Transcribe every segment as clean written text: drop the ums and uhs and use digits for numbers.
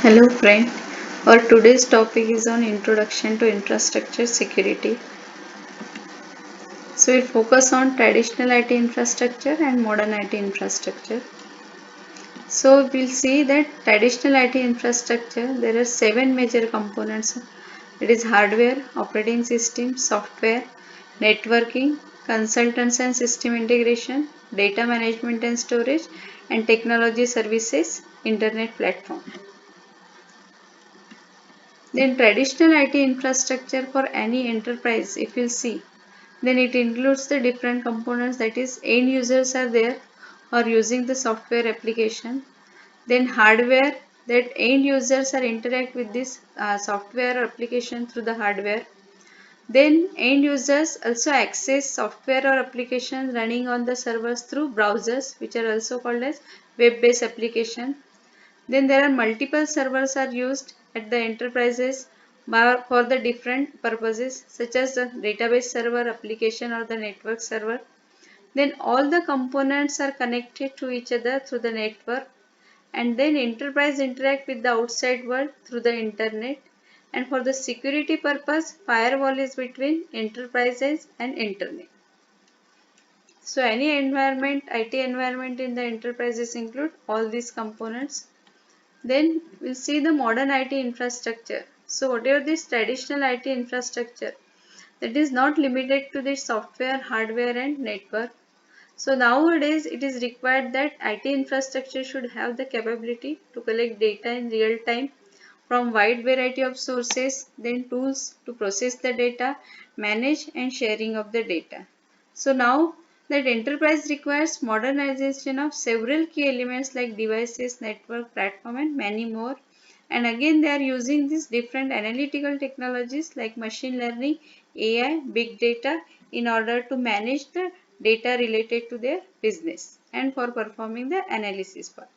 Hello friend, our today's topic is on Introduction to Infrastructure Security. So we'll focus on traditional IT infrastructure and modern IT infrastructure. So we'll see that traditional IT infrastructure, there are 7 major components. It is hardware, operating system, software, networking, consultants and system integration, data management and storage, and technology services, internet platform. Then traditional IT infrastructure for any enterprise, if you see, then it includes the different components, that is end users are there or using the software application. Then hardware, that end users are interact with this software or application through the hardware. Then end users also access software or applications running on the servers through browsers, which are also called as web-based application. Then there are multiple servers are used at the enterprises for the different purposes, such as the database server, application, or the network server. Then all the components are connected to each other through the network, and then enterprise interact with the outside world through the internet. And for the security purpose, firewall is between enterprises and internet. So any environment, IT environment in the enterprises include all these components. Then we'll see the modern IT infrastructure. So whatever this traditional IT infrastructure, that is not limited to the software, hardware and network. So nowadays it is required that IT infrastructure should have the capability to collect data in real time from wide variety of sources, then tools to process the data, manage and sharing of the data. So now that enterprise requires modernization of several key elements like devices, network, platform and many more. And again they are using these different analytical technologies like machine learning, AI, big data in order to manage the data related to their business and for performing the analysis part.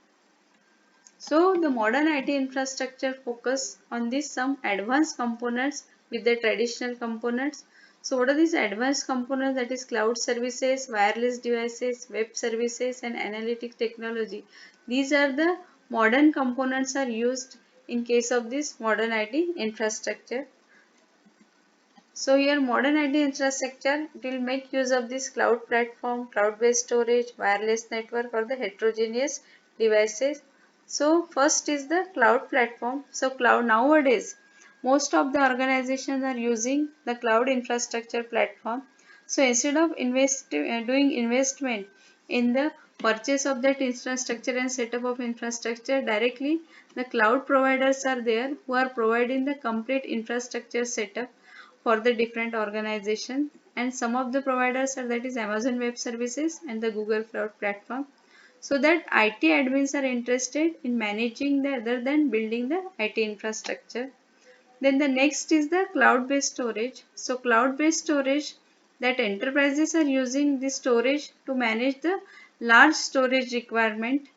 So the modern IT infrastructure focus on these some advanced components with the traditional components. So what are these advanced components? That is cloud services, wireless devices, web services and analytic technology. These are the modern components are used in case of this modern IT infrastructure. So here modern IT infrastructure, it will make use of this cloud platform, cloud-based storage, wireless network or the heterogeneous devices. So first is the cloud platform. So cloud nowadays, most of the organizations are using the cloud infrastructure platform. So instead of doing investment in the purchase of that infrastructure and setup of infrastructure directly, the cloud providers are there who are providing the complete infrastructure setup for the different organizations, and some of the providers are, that is Amazon Web Services and the Google Cloud Platform, so that IT admins are interested in managing the other than building the IT infrastructure. Then the next is the cloud-based storage. So cloud-based storage, that enterprises are using this storage to manage the large storage requirement.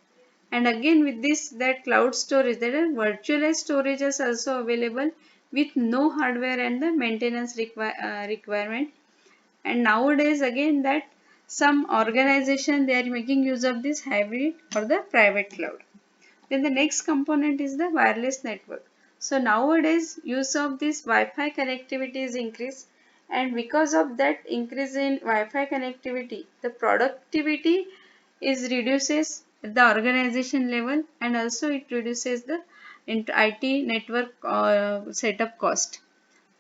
And again with this, that cloud storage, that are virtualized storage is also available with no hardware and the maintenance requirement. And nowadays again that some organization they are making use of this hybrid or the private cloud. Then the next component is the wireless network. So nowadays use of this Wi-Fi connectivity is increased, and because of that increase in Wi-Fi connectivity, the productivity is reduces at the organization level, and also it reduces the IT network setup cost.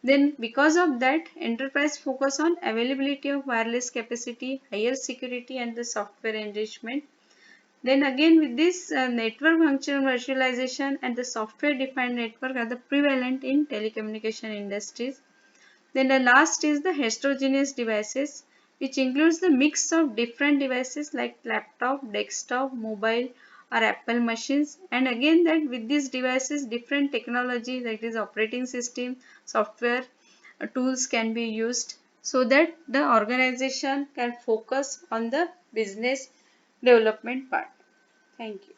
Then because of that, enterprise focus on availability of wireless capacity, higher security and the software enrichment. Then again with this network function virtualization and the software defined network are the prevalent in telecommunication industries. Then the last is the heterogeneous devices, which includes the mix of different devices like laptop, desktop, mobile or Apple machines. And again that with these devices different technology, that is operating system, software, tools can be used so that the organization can focus on the business development part. Thank you.